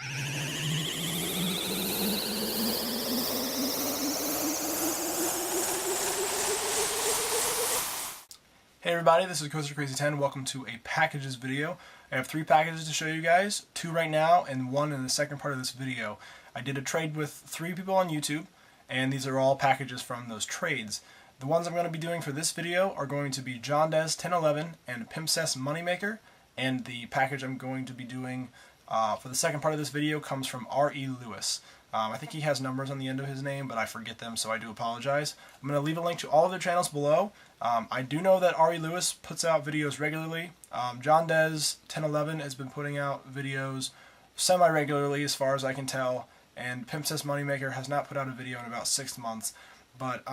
Hey everybody, this is CoasterCrazy10. Welcome to a packages video. I have 3 packages to show you guys, 2 right now and 1 in the second part of this video. I did a trade with 3 people on YouTube, and these are all packages from those trades. The ones I'm going to be doing for this video are going to be jondez1011 and pimpcessmoneymaker, and the package I'm going to be doing for the second part of this video comes from relewis. I think he has numbers on the end of his name, but I forget them, so I do apologize. I'm going to leave a link to all of their channels below. I do know that relewis puts out videos regularly. jondez1011 has been putting out videos semi-regularly as far as I can tell, and pimpcessmoneymaker has not put out a video in about 6 months. But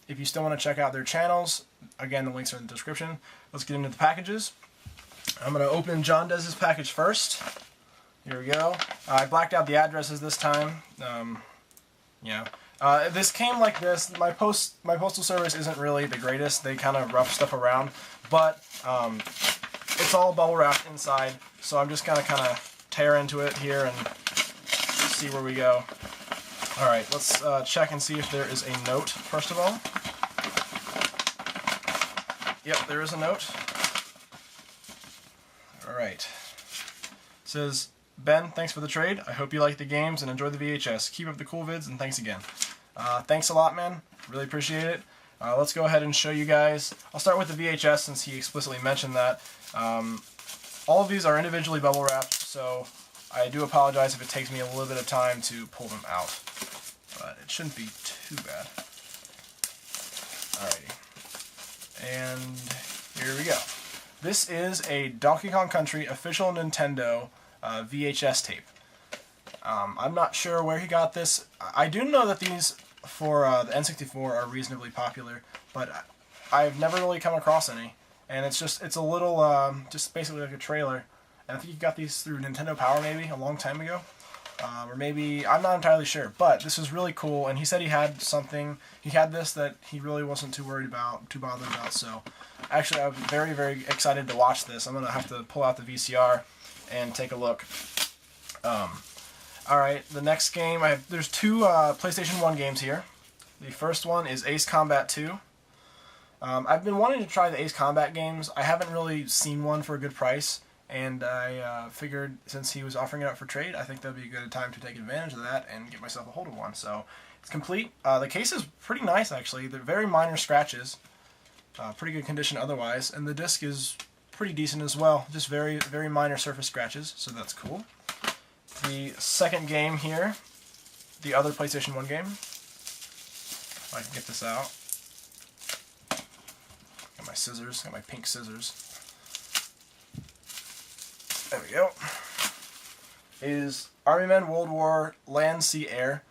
if you still want to check out their channels, again, the links are in the description. Let's get into the packages. I'm going to open Jondez's package first. Here we go. I blacked out the addresses this time. This came like this. My postal service isn't really the greatest. They kind of rough stuff around, but it's all bubble wrapped inside. So I'm just gonna kind of tear into it here and see where we go. All right, let's check and see if there is a note first of all. Yep, there is a note. All right. It says, Ben, thanks for the trade. I hope you like the games and enjoy the VHS. Keep up the cool vids, and thanks again. Thanks a lot, man. Really appreciate it. Let's go ahead and show you guys. I'll start with the VHS since he explicitly mentioned that. All of these are individually bubble wrapped, so I do apologize if it takes me a little bit of time to pull them out. But it shouldn't be too bad. Alrighty. And here we go. This is a Donkey Kong Country official Nintendo VHS tape. I'm not sure where he got this. I do know that these for the N64 are reasonably popular, but I've never really come across any. And it's a little, just basically like a trailer. And I think he got these through Nintendo Power maybe a long time ago. Or maybe, I'm not entirely sure. But this is really cool, and he said he had this that he really wasn't too bothered about. So actually I'm very, very excited to watch this. I'm going to have to pull out the VCR and take a look. Alright, the next game, there's 2 PlayStation 1 games here. The first one is Ace Combat 2. I've been wanting to try the Ace Combat games. I haven't really seen one for a good price, and I figured since he was offering it up for trade, I think that would be a good time to take advantage of that and get myself a hold of one. So, it's complete. The case is pretty nice, actually. They're very minor scratches. Pretty good condition otherwise, and the disc is pretty decent as well. Just very, very minor surface scratches, so that's cool. The second game here, the other PlayStation 1 game. If I can get this out. Got my scissors, got my pink scissors. There we go. Is Army Men World War Land, Sea, Air.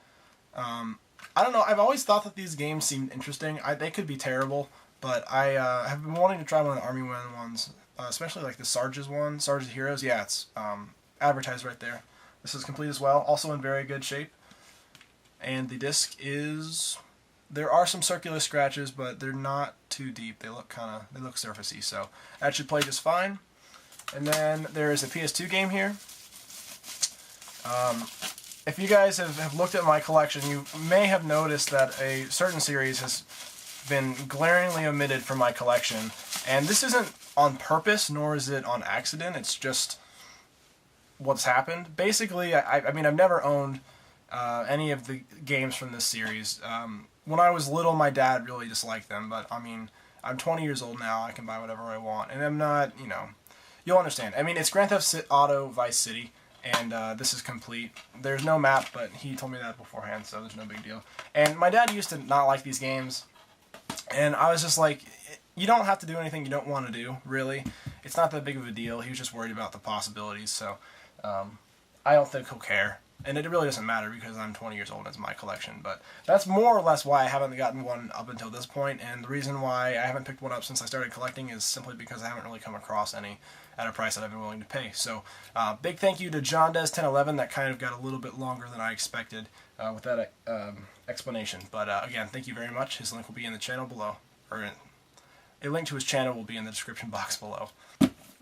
I don't know, I've always thought that these games seemed interesting. They could be terrible, but I have been wanting to try one of the Army Men ones, especially like the Sarge's one, Sarge's Heroes. Yeah, it's advertised right there. This is complete as well, also in very good shape. And the disc is, there are some circular scratches, but they're not too deep. They look surfacey, so that should play just fine. And then there is a PS2 game here. If you guys have looked at my collection, you may have noticed that a certain series has been glaringly omitted from my collection. And this isn't on purpose, nor is it on accident. It's just what's happened. Basically, I mean, I've never owned any of the games from this series. When I was little, my dad really disliked them, but I mean, I'm 20 years old now, I can buy whatever I want, and I'm not, you know, you'll understand. I mean, it's Grand Theft Auto Vice City, and this is complete. There's no map, but he told me that beforehand, so there's no big deal. And my dad used to not like these games, and I was just like, you don't have to do anything you don't want to do, really. It's not that big of a deal. He was just worried about the possibilities, so I don't think he'll care. And it really doesn't matter because I'm 20 years old and it's my collection. But that's more or less why I haven't gotten one up until this point. And the reason why I haven't picked one up since I started collecting is simply because I haven't really come across any at a price that I've been willing to pay. So big thank you to Jondez1011. That kind of got a little bit longer than I expected with that explanation. But again, thank you very much. His link will be in the channel below. Or a link to his channel will be in the description box below.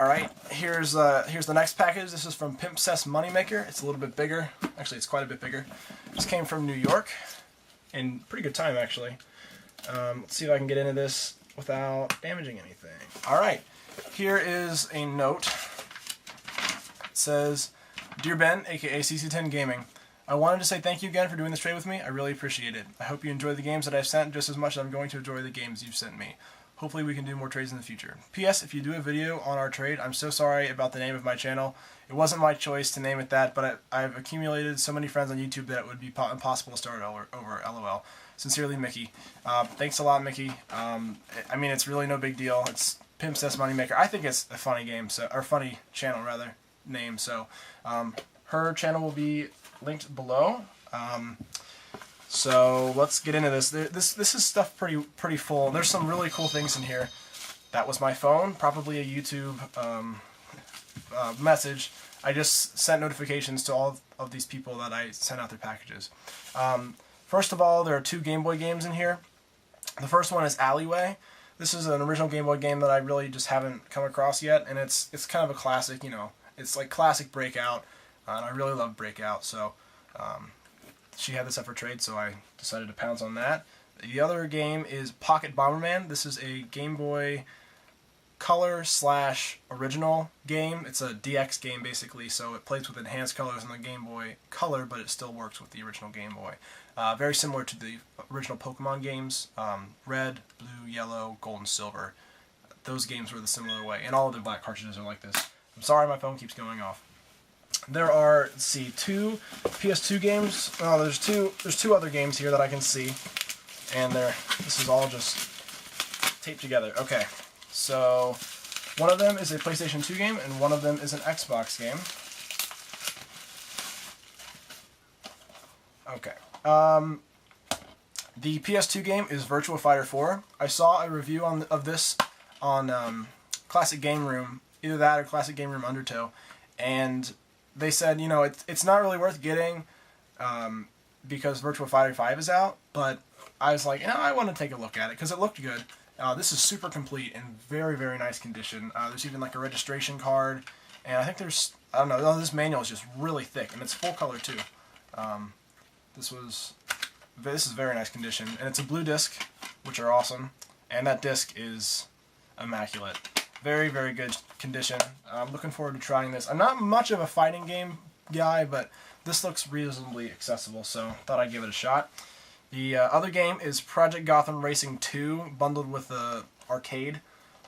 Alright, here's the next package. This is from pimpcessmoneymaker. It's a little bit bigger. Actually, it's quite a bit bigger. This came from New York in pretty good time, actually. Let's see if I can get into this without damaging anything. Alright, here is a note. It says, "Dear Ben, aka CC10 Gaming, I wanted to say thank you again for doing this trade with me. I really appreciate it. I hope you enjoy the games that I've sent just as much as I'm going to enjoy the games you've sent me. Hopefully we can do more trades in the future. P.S. If you do a video on our trade, I'm so sorry about the name of my channel. It wasn't my choice to name it that, but I've accumulated so many friends on YouTube that it would be impossible to start over. LOL. Sincerely, Mickey." Thanks a lot, Mickey. I mean, it's really no big deal. It's pimpcessmoneymaker. I think it's a funny game, or funny channel rather, name. So her channel will be linked below. So let's get into this. This is stuff pretty full. There's some really cool things in here. That was my phone, probably a YouTube message. I just sent notifications to all of these people that I sent out their packages. First of all, there are 2 Game Boy games in here. The first one is Alleyway. This is an original Game Boy game that I really just haven't come across yet, and it's kind of a classic, you know. It's like classic Breakout, and I really love Breakout, so she had this up for trade, so I decided to pounce on that. The other game is Pocket Bomberman. This is a Game Boy Color / original game. It's a DX game, basically, so it plays with enhanced colors on the Game Boy Color, but it still works with the original Game Boy. Very similar to the original Pokemon games, red, blue, yellow, gold, and silver. Those games were the similar way, and all of the black cartridges are like this. I'm sorry my phone keeps going off. There are, let's see, 2 PS2 games. Oh, there's two other games here that I can see, and this is all just taped together. Okay, so one of them is a PlayStation 2 game, and one of them is an Xbox game. Okay. The PS2 game is Virtua Fighter 4. I saw a review of this on Classic Game Room, either that or Classic Game Room Undertow, and they said, you know, it's not really worth getting because Virtua Fighter 5 is out, but I was like, you know, I want to take a look at it because it looked good. This is super complete and very, very nice condition. There's even like a registration card, and I think I don't know, this manual is just really thick, and it's full color too. This is very nice condition, and it's a blue disc, which are awesome, and that disc is immaculate. Very, very good condition. I'm looking forward to trying this. I'm not much of a fighting game guy, but this looks reasonably accessible, so thought I'd give it a shot. The other game is Project Gotham Racing 2, bundled with the arcade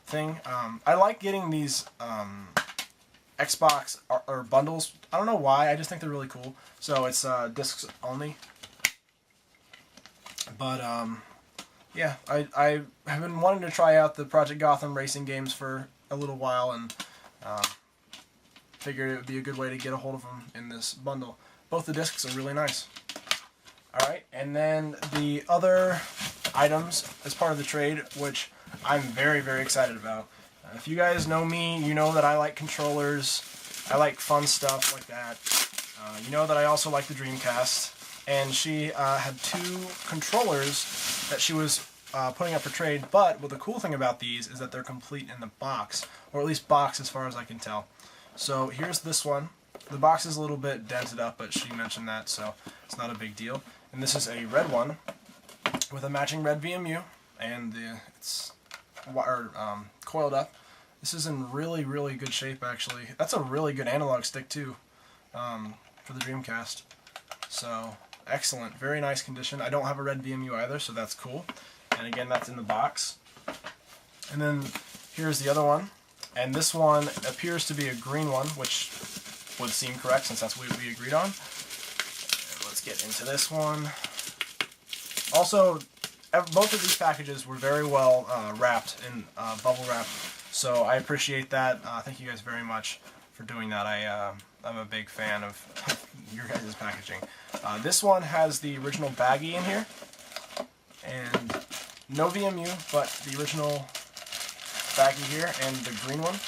thing. I like getting these Xbox or bundles. I don't know why, I just think they're really cool. So it's discs only. But yeah, I have been wanting to try out the Project Gotham racing games for a little while, and figured it would be a good way to get a hold of them in this bundle. Both the discs are really nice. Alright, and then the other items as part of the trade, which I'm very, very excited about. If you guys know me, you know that I like controllers, I like fun stuff like that. You know that I also like the Dreamcast, and she had 2 controllers that she was putting up for trade, but the cool thing about these is that they're complete in the box, or at least box as far as I can tell. So here's this one. The box is a little bit dented up, but she mentioned that, so it's not a big deal. And this is a red one with a matching red VMU, and it's coiled up. This is in really, really good shape, actually. That's a really good analog stick, too, for the Dreamcast. So, excellent. Very nice condition. I don't have a red VMU either, so that's cool. And again, that's in the box. And then here's the other one. And this one appears to be a green one, which would seem correct since that's what we agreed on. And let's get into this one. Also, both of these packages were very well wrapped in bubble wrap, so I appreciate that. Thank you guys very much for doing that. I'm a big fan of your guys' packaging. This one has the original baggie in here, and no VMU, but the original baggie here, and the green one.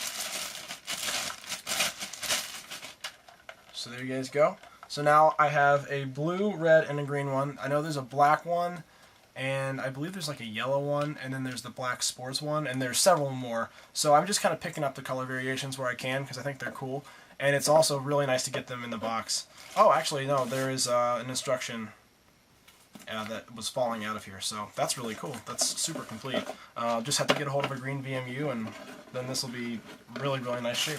So there you guys go. So now I have a blue, red, and a green one. I know there's a black one, and I believe there's like a yellow one, and then there's the black sports one, and there's several more. So I'm just kind of picking up the color variations where I can because I think they're cool, and it's also really nice to get them in the box. Oh, actually, no, there is an instruction that was falling out of here, so that's really cool. That's super complete. Just have to get a hold of a green VMU, and then this will be really, really nice shape.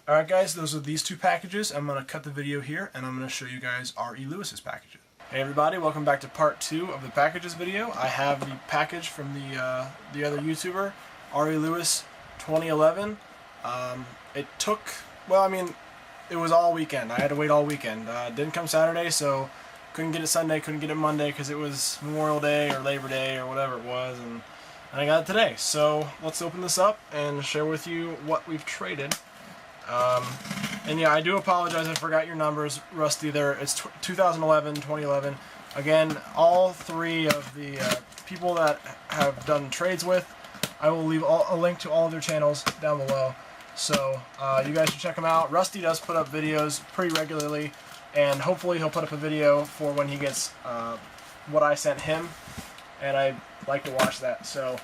Alright guys, those are these two packages. I'm going to cut the video here, and I'm going to show you guys R.E. Lewis's packages. Hey everybody, welcome back to part 2 of the packages video. I have the package from the other YouTuber, relewis2011. It took, well, I mean, it was all weekend. I had to wait all weekend. Didn't come Saturday, so couldn't get it Sunday, couldn't get it Monday because it was Memorial Day or Labor Day or whatever it was, and I got it today. So let's open this up and share with you what we've traded. And yeah, I do apologize, I forgot your numbers, Rusty. It's 2011, 2011. Again, all three of the people that have done trades with, I will leave a link to all of their channels down below. So you guys should check them out. Rusty does put up videos pretty regularly, and hopefully he'll put up a video for when he gets what I sent him, and I like to watch that. So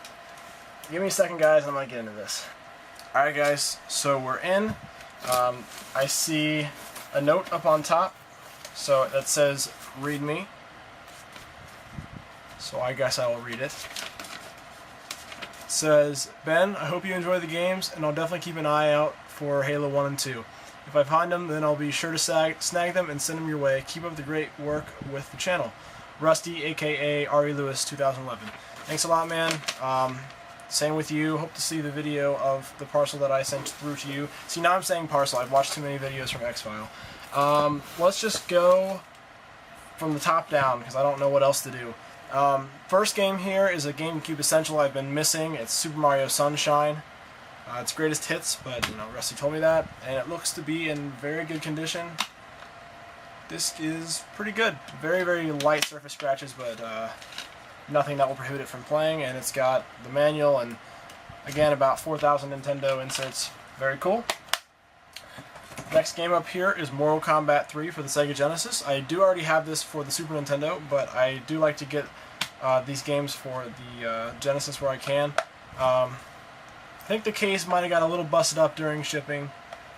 give me a second, guys, and I'm going to get into this. Alright guys, so we're in. I see a note up on top, so that says read me, so I guess I will read it. It says, Ben, I hope you enjoy the games, and I'll definitely keep an eye out for Halo 1 and 2. If I find them, then I'll be sure to snag them and send them your way. Keep up the great work with the channel. Rusty, aka R.E. Lewis 2011. Thanks a lot, man. Same with you. Hope to see the video of the parcel that I sent through to you. See, now I'm saying parcel. I've watched too many videos from X-File. Let's just go from the top down because I don't know what else to do. First game here is a GameCube Essential I've been missing. It's Super Mario Sunshine. It's greatest hits, but you know, Rusty told me that, and it looks to be in very good condition. This is pretty good. Very, very light surface scratches, but nothing that will prohibit it from playing, and it's got the manual and, again, about 4,000 Nintendo inserts. Very cool. Next game up here is Mortal Kombat 3 for the Sega Genesis. I do already have this for the Super Nintendo, but I do like to get these games for the Genesis where I can. I think the case might have got a little busted up during shipping,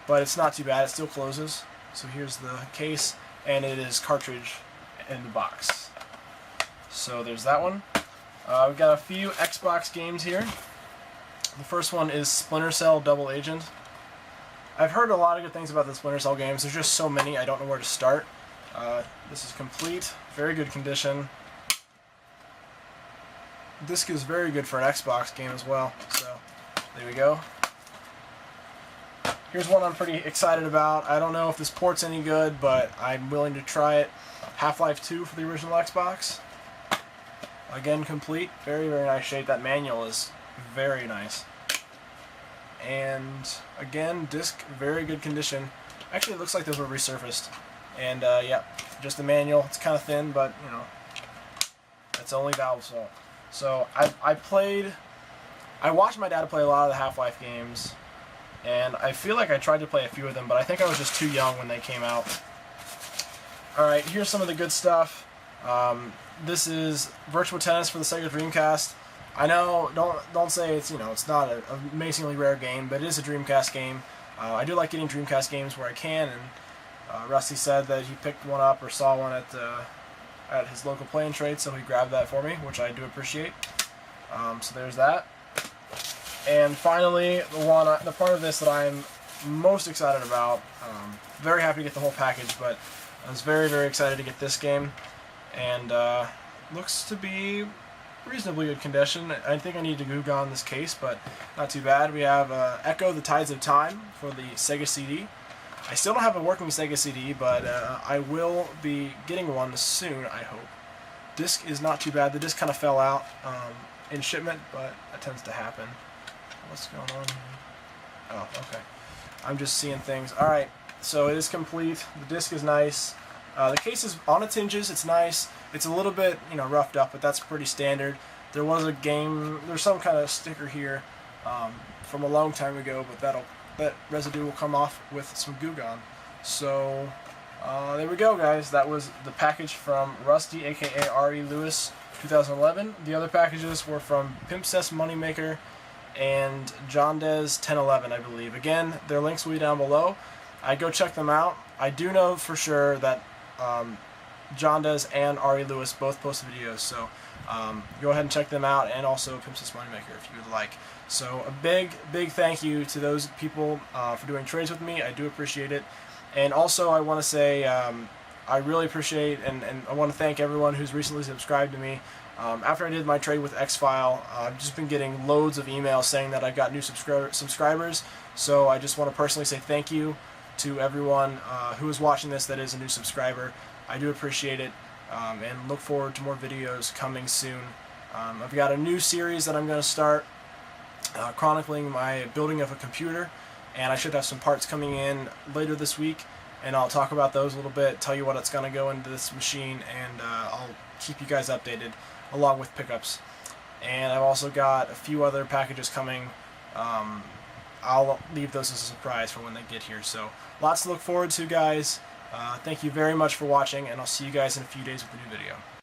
but it's not too bad. It still closes. So here's the case, and it is cartridge in the box. So there's that one. We've got a few Xbox games here. The first one is Splinter Cell Double Agent. I've heard a lot of good things about the Splinter Cell games. There's just so many, I don't know where to start. This is complete, very good condition. Disc is very good for an Xbox game as well. So there we go. Here's one I'm pretty excited about. I don't know if this port's any good, but I'm willing to try it. Half-Life 2 for the original Xbox. Again, complete. Very, very nice shape. That manual is very nice. And again, disc, very good condition. Actually, it looks like those were resurfaced. And yeah, just the manual. It's kind of thin, but you know, it's only valve salt. So I watched my dad play a lot of the Half-Life games, and I feel like I tried to play a few of them, but I think I was just too young when they came out. All right, here's some of the good stuff. This is Virtua Tennis for the Sega Dreamcast. I know, don't say it's, you know, it's not an amazingly rare game, but it is a Dreamcast game. I do like getting Dreamcast games where I can, and Rusty said that he picked one up or saw one at his local play and trade, so he grabbed that for me, which I do appreciate. So there's that. And finally, the part of this that I'm most excited about. Very happy to get the whole package, but I was very, very excited to get this game. And looks to be reasonably good condition. I think I need to Google on this case, but not too bad. We have Echo the Tides of Time for the Sega CD. I still don't have a working Sega CD, but I will be getting one soon, I hope. Disc is not too bad. The disc kind of fell out in shipment, but that tends to happen. What's going on here? Oh, okay. I'm just seeing things. Alright, so it is complete. The disc is nice. The case is on its hinges. It's nice. It's a little bit, you know, roughed up, but that's pretty standard. There was a game, there's some kind of sticker here from a long time ago, but that residue will come off with some Goo Gone. So There we go, guys. That was the package from Rusty, aka relewis2011. The other packages were from pimpcessmoneymaker and jondez1011, I believe. Again, their links will be down below. I go check them out. I do know for sure that Jondez and Ari Lewis both post videos, so go ahead and check them out, and also Pimpcess Moneymaker if you would like. So a big thank you to those people for doing trades with me. I do appreciate it. And also I want to say I really appreciate and I want to thank everyone who's recently subscribed to me. After I did my trade with X-File, I've just been getting loads of emails saying that I've got new subscribers, so I just want to personally say thank you to everyone who is watching this that is a new subscriber. I do appreciate it, and look forward to more videos coming soon. I've got a new series that I'm going to start chronicling my building of a computer, and I should have some parts coming in later this week, and I'll talk about those a little bit, tell you what it's going to go into this machine, and I'll keep you guys updated along with pickups. And I've also got a few other packages coming. I'll leave those as a surprise for when they get here. So lots to look forward to, guys. Thank you very much for watching, and I'll see you guys in a few days with a new video.